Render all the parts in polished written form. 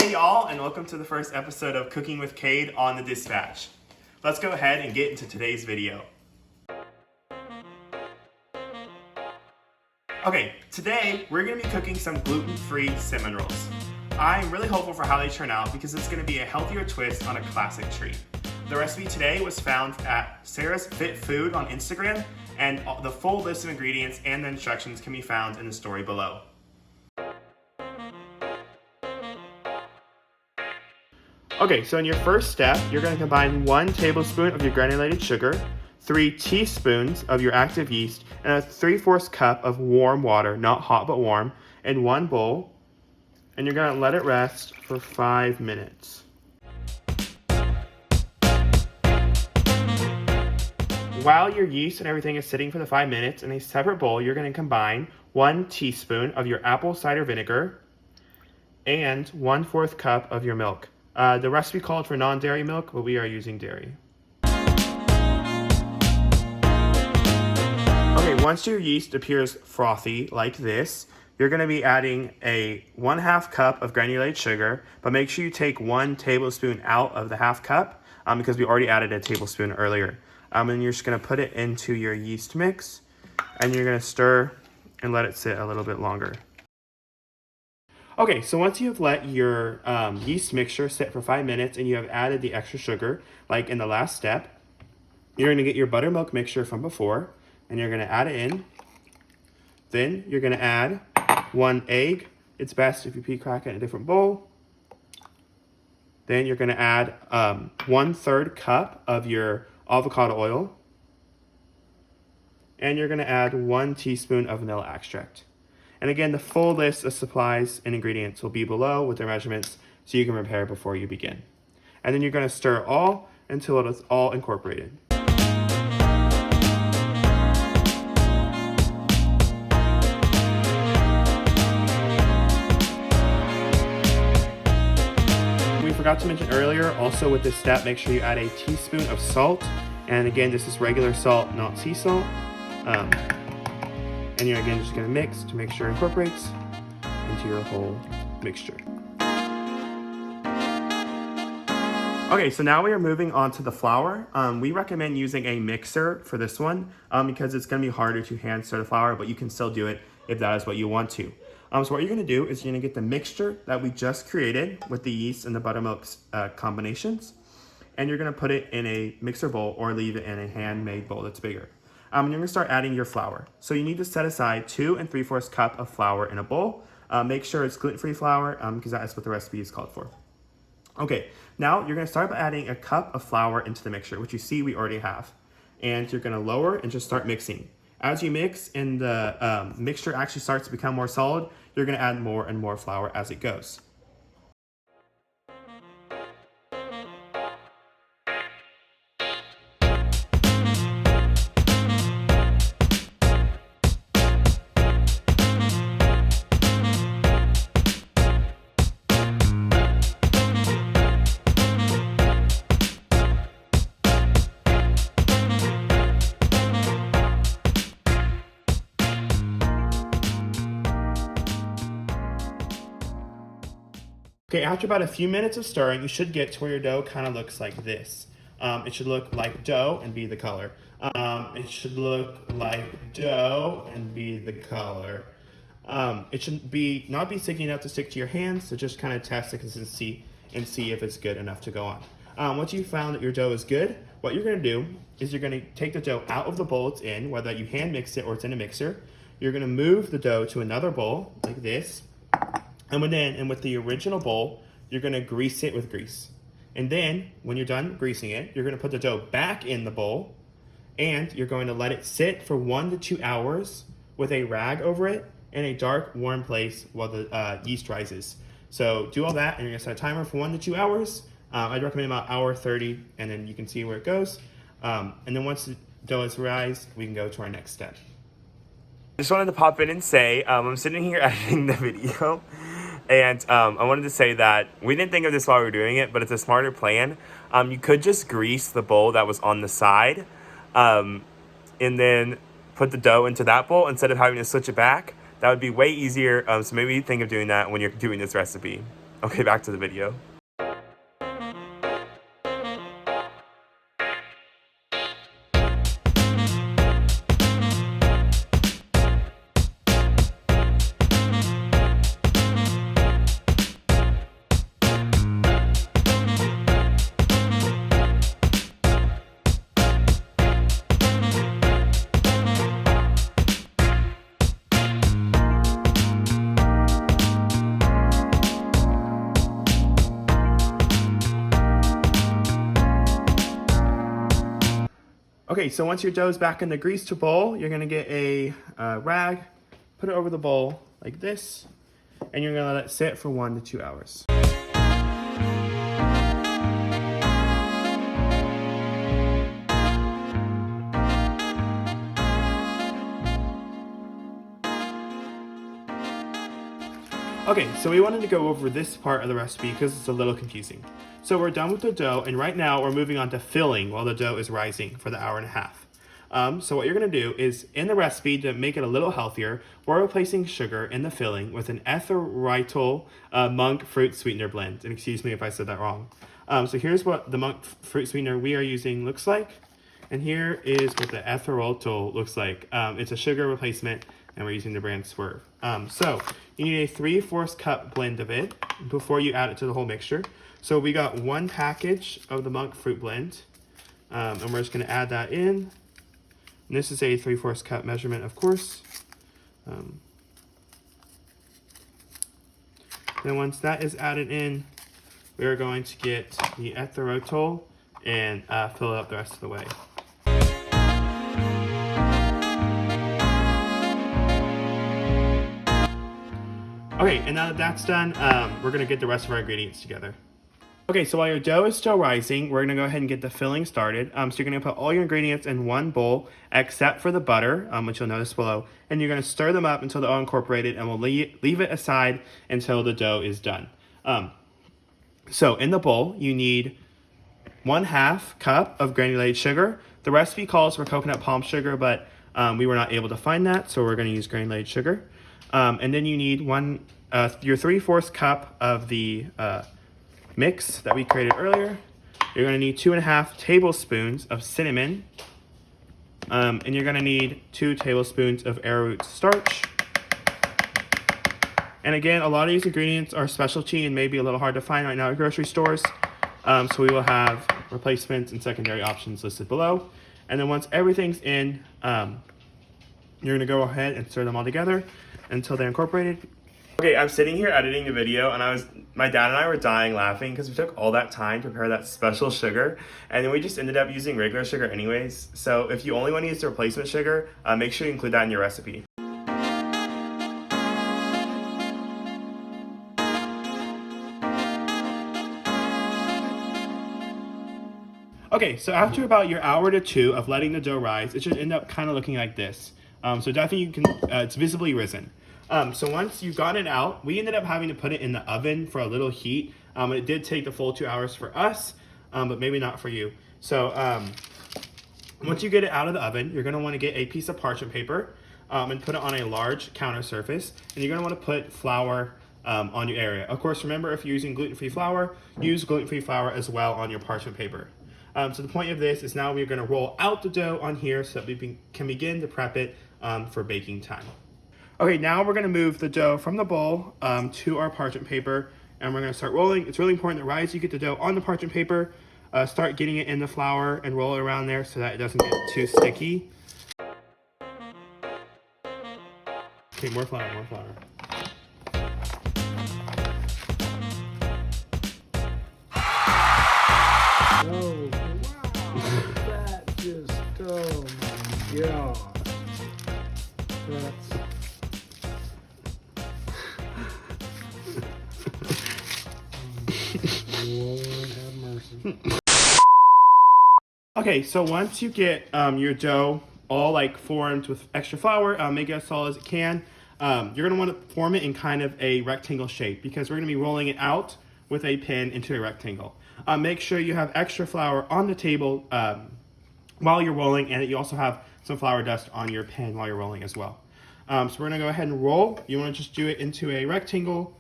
Hey y'all, and welcome to the first episode of Cooking with Cade on the Dispatch. Let's go ahead and get into today's video. Okay, today we're going to be cooking some gluten-free cinnamon rolls. I'm really hopeful for how they turn out because it's going to be a healthier twist on a classic treat. The recipe today was found at Sarah's Fit Food on Instagram, and the full list of ingredients and the instructions can be found in the story below. Okay, so in your first step, you're going to combine 1 tablespoon of your granulated sugar, 3 teaspoons of your active yeast, and a 3/4 cup of warm water, not hot but warm, in one bowl, and you're going to let it rest for 5 minutes. While your yeast and everything is sitting for the 5 minutes, in a separate bowl, you're going to combine 1 teaspoon of your apple cider vinegar and 1/4 cup of your milk. The recipe called for non-dairy milk, but we are using dairy. Okay, once your yeast appears frothy like this, you're going to be adding a 1/2 cup of granulated sugar, but make sure you take 1 tablespoon out of the 1/2 cup because we already added a tablespoon earlier. And you're just going to put it into your yeast mix, and you're going to stir and let it sit a little bit longer. Okay, so once you have let your yeast mixture sit for 5 minutes and you have added the extra sugar, like in the last step, you're going to get your buttermilk mixture from before, and you're going to add it in. Then you're going to add 1 egg. It's best if you crack it in a different bowl. Then you're going to add 1/3 cup of your avocado oil. And you're going to add 1 teaspoon of vanilla extract. And again, the full list of supplies and ingredients will be below with their measurements so you can prepare before you begin. And then you're going to stir all until it is all incorporated. We forgot to mention earlier, also with this step, make sure you add a teaspoon of salt. And again, this is regular salt, not sea salt. And you're again just going to mix to make sure it incorporates into your whole mixture. Okay, so now we are moving on to the flour. We recommend using a mixer for this one because it's going to be harder to hand stir the flour, but you can still do it if that is what you want to. So what you're going to do is you're going to get the mixture that we just created with the yeast and the buttermilk combinations, and you're going to put it in a mixer bowl or leave it in a handmade bowl that's bigger. And you're going to start adding your flour. So you need to set aside 2 3/4 cup of flour in a bowl. Make sure it's gluten-free flour because that is what the recipe is called for. Okay, now you're going to start by adding a cup of flour into the mixture, which you see we already have. And you're going to lower and just start mixing. As you mix and the mixture actually starts to become more solid, you're going to add more and more flour as it goes. Okay, after about a few minutes of stirring, you should get to where your dough kind of looks like this. It should look like dough and be the color. It should look like dough and be the color. It should not be sticky enough to stick to your hands, so just kind of test the consistency and see if it's good enough to go on. Once you found that your dough is good, what you're going to do is you're going to take the dough out of the bowl it's in, whether you hand mix it or it's in a mixer. You're going to move the dough to another bowl like this. And with the original bowl, you're going to grease it with grease. And then, when you're done greasing it, you're going to put the dough back in the bowl, and you're going to let it sit for 1 to 2 hours with a rag over it in a dark, warm place while the yeast rises. So do all that, and you're going to set a timer for 1 to 2 hours. I'd recommend about hour 30, and then you can see where it goes. And then once the dough is rised, we can go to our next step. I just wanted to pop in and say, I'm sitting here editing the video, and I wanted to say that we didn't think of this while we were doing it, but it's a smarter plan. You could just grease the bowl that was on the side, and then put the dough into that bowl instead of having to switch it back. That would be way easier, so maybe think of doing that when you're doing this recipe. Okay, back to the video. Okay, so once your dough is back in the greased bowl, you're gonna get a rag, put it over the bowl like this, and you're gonna let it sit for 1 to 2 hours. Okay, so we wanted to go over this part of the recipe because it's a little confusing. So we're done with the dough, and right now we're moving on to filling while the dough is rising for the hour and a half. So what you're gonna do is, in the recipe, to make it a little healthier, we're replacing sugar in the filling with an erythritol monk fruit sweetener blend. And excuse me if I said that wrong. So here's what the monk fruit sweetener we are using looks like. And here is what the erythritol looks like. It's a sugar replacement, and we're using the brand Swerve. So you need a 3/4 cup blend of it before you add it to the whole mixture. So we got 1 package of the monk fruit blend, and we're just gonna add that in. And this is a 3/4 cup measurement, of course. Then once that is added in, we are going to get the erythritol and fill it up the rest of the way. Okay, and now that that's done, we're gonna get the rest of our ingredients together. Okay, so while your dough is still rising, we're gonna go ahead and get the filling started. So you're gonna put all your ingredients in one bowl, except for the butter, which you'll notice below, and you're gonna stir them up until they're all incorporated, and we'll leave it aside until the dough is done. So in the bowl, you need 1/2 cup of granulated sugar. The recipe calls for coconut palm sugar, but we were not able to find that, so we're gonna use granulated sugar. And then you need your 3/4 cup of the mix that we created earlier. You're gonna need 2.5 tablespoons of cinnamon, and you're gonna need 2 tablespoons of arrowroot starch. And again, a lot of these ingredients are specialty and may be a little hard to find right now at grocery stores. So we will have replacements and secondary options listed below. And then once everything's in, you're gonna go ahead and stir them all together until they're incorporated. Okay, I'm sitting here editing the video, and my dad and I were dying laughing because we took all that time to prepare that special sugar, and then we just ended up using regular sugar anyways. So if you only want to use the replacement sugar, make sure you include that in your recipe. Okay, so after about your hour to 2 of letting the dough rise, it should end up kind of looking like this. So definitely you can, it's visibly risen. So once you've got it out, we ended up having to put it in the oven for a little heat. It did take the full 2 hours for us, but maybe not for you. So once you get it out of the oven, you're gonna wanna get a piece of parchment paper and put it on a large counter surface. And you're gonna wanna put flour on your area. Of course, remember, if you're using gluten-free flour, use gluten-free flour as well on your parchment paper. So the point of this is now we're gonna roll out the dough on here so that we can begin to prep it for baking time. Okay, now we're gonna move the dough from the bowl to our parchment paper, and we're gonna start rolling. It's really important that right as you get the dough on the parchment paper, start getting it in the flour and roll it around there so that it doesn't get too sticky. Okay, more flour, more flour. Oh, wow, that just, oh my God. That's... Lord have mercy. Okay, so once you get your dough all like formed with extra flour, make it as solid as it can. You're gonna want to form it in kind of a rectangle shape because we're gonna be rolling it out with a pin into a rectangle. Make sure you have extra flour on the table while you're rolling, and that you also have some flour dust on your pan while you're rolling as well. So we're gonna go ahead and roll. You wanna just do it into a rectangle,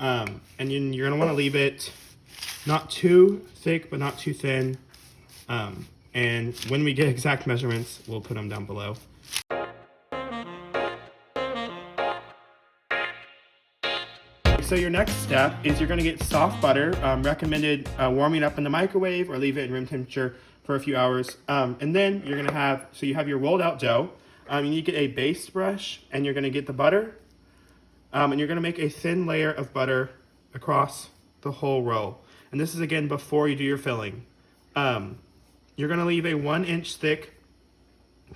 And you're gonna wanna leave it not too thick, but not too thin. And when we get exact measurements, we'll put them down below. So your next step is you're gonna get soft butter, recommended warming up in the microwave or leave it in room temperature for a few hours. And then you're gonna have, so you have your rolled out dough. You need to get a base brush and you're gonna get the butter. And you're gonna make a thin layer of butter across the whole roll. And this is again before you do your filling. You're gonna leave a 1-inch thick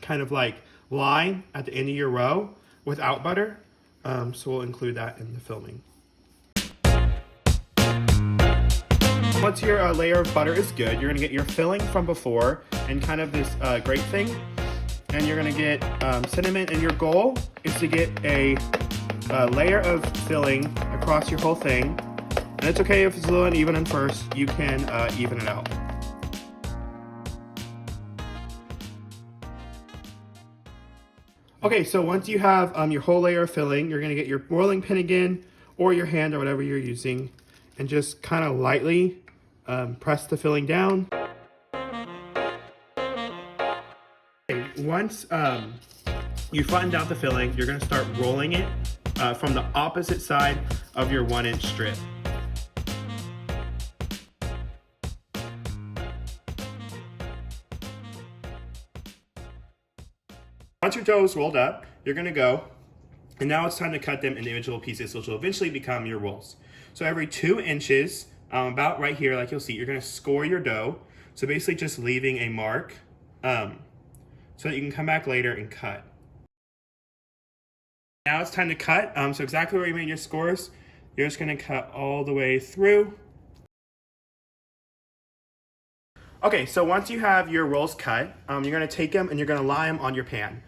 kind of like line at the end of your row without butter. So we'll include that in the filling. Once your layer of butter is good, you're gonna get your filling from before and kind of this grape thing. And you're gonna get cinnamon, and your goal is to get a layer of filling across your whole thing. And it's okay if it's a little uneven at first, you can even it out. Okay, so once you have your whole layer of filling, you're gonna get your rolling pin again, or your hand, or whatever you're using, and just kind of lightly press the filling down. Okay, once you flattened out the filling, you're gonna start rolling it from the opposite side of your 1-inch strip. Once your dough is rolled up, you're gonna go, and now it's time to cut them individual pieces, which will eventually become your rolls. So every 2 inches, about right here, like you'll see, you're gonna score your dough. So basically just leaving a mark so that you can come back later and cut. Now it's time to cut. So exactly where you made your scores, you're just gonna cut all the way through. Okay, so once you have your rolls cut, you're gonna take them and you're gonna lie them on your pan.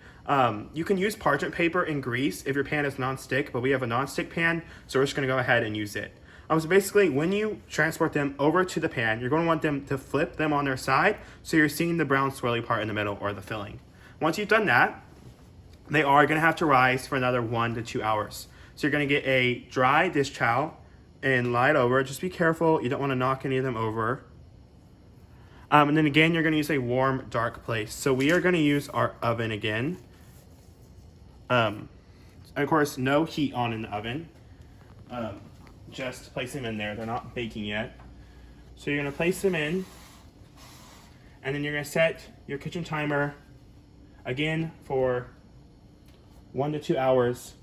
You can use parchment paper and grease if your pan is non-stick, but we have a non-stick pan, so we're just gonna go ahead and use it. So basically, when you transport them over to the pan, you're gonna want them to flip them on their side, so you're seeing the brown swirly part in the middle, or the filling. Once you've done that, they are gonna have to rise for another 1 to 2 hours. So you're gonna get a dry dish towel and lie it over. Just be careful, you don't wanna knock any of them over. And then again, you're gonna use a warm, dark place. So we are gonna use our oven again. And of course, no heat on in the oven. Just place them in there, they're not baking yet. So you're gonna place them in, and then you're gonna set your kitchen timer again for 1 to 2 hours.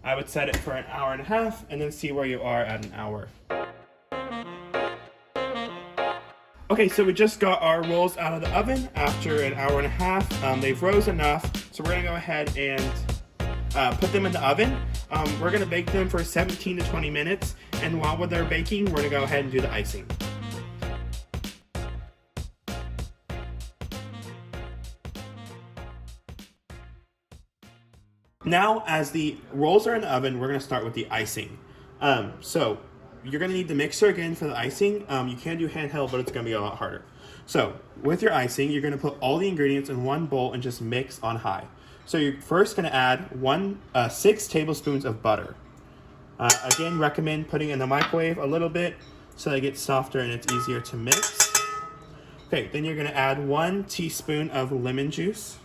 I would set it for an hour and a half, and then see where you are at an hour. Okay, so we just got our rolls out of the oven after an hour and a half. They've rose enough, so we're gonna go ahead and put them in the oven. We're gonna bake them for 17 to 20 minutes, and while they're baking, we're gonna go ahead and do the icing. Now, as the rolls are in the oven, we're gonna start with the icing. So you're gonna need the mixer again for the icing. You can do handheld, but it's gonna be a lot harder. So with your icing, you're gonna put all the ingredients in one bowl and just mix on high. So you're first gonna add 6 tablespoons of butter. Again, recommend putting it in the microwave a little bit so that it gets softer and it's easier to mix. Okay, then you're gonna add 1 teaspoon of lemon juice,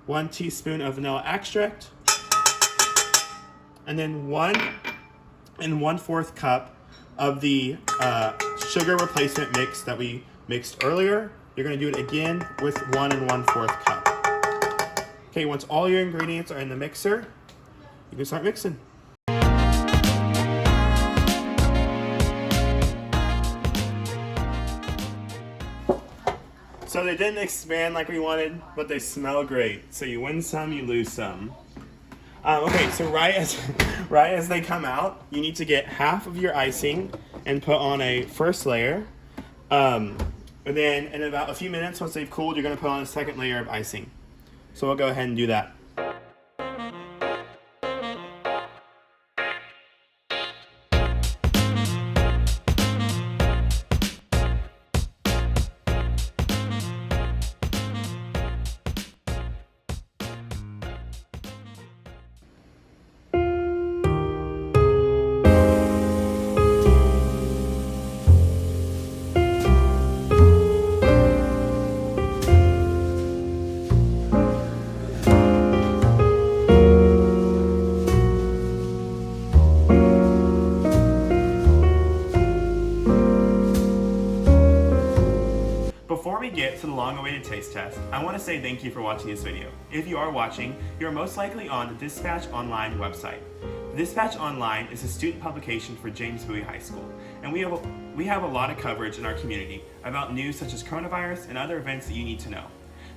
1 teaspoon of vanilla extract, and then 1 1/4 cup of the sugar replacement mix that we mixed earlier. You're gonna do it again with 1 1/4 cup. Okay, once all your ingredients are in the mixer, you can start mixing. So they didn't expand like we wanted, but they smell great. So you win some, you lose some. Okay, so right as they come out, you need to get half of your icing and put on a first layer. And then in about a few minutes, once they've cooled, you're gonna put on a second layer of icing. So we'll go ahead and do that. get to the long-awaited taste test, I want to say thank you for watching this video. If you are watching, you are most likely on the Dispatch Online website. The Dispatch Online is a student publication for James Bowie High School, and we have a lot of coverage in our community about news such as coronavirus and other events that you need to know.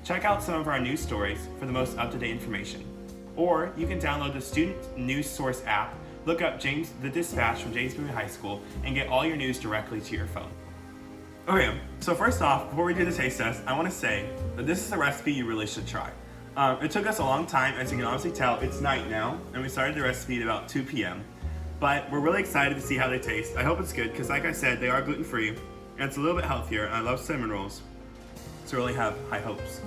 Check out some of our news stories for the most up-to-date information. Or you can download the Student News Source app, look up the Dispatch from James Bowie High School, and get all your news directly to your phone. Okay, so first off, before we do the taste test, I want to say that this is a recipe you really should try. It took us a long time, as you can obviously tell. It's night now, and we started the recipe at about 2 p.m. But we're really excited to see how they taste. I hope it's good, because like I said, they are gluten-free, and it's a little bit healthier, and I love cinnamon rolls, so I really have high hopes.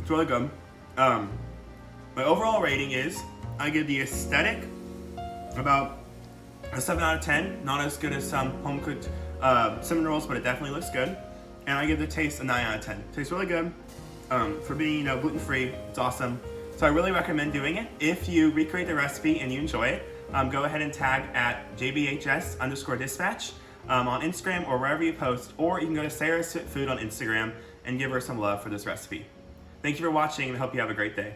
It's really good. My overall rating is, I give the aesthetic about a 7 out of 10. Not as good as some home-cooked cinnamon rolls, but it definitely looks good. And I give the taste a 9 out of 10. Tastes really good. For being gluten-free, it's awesome. So I really recommend doing it. If you recreate the recipe and you enjoy it, go ahead and tag at JBHS_dispatch on Instagram or wherever you post, or you can go to Sarah's Food on Instagram and give her some love for this recipe. Thank you for watching, and I hope you have a great day.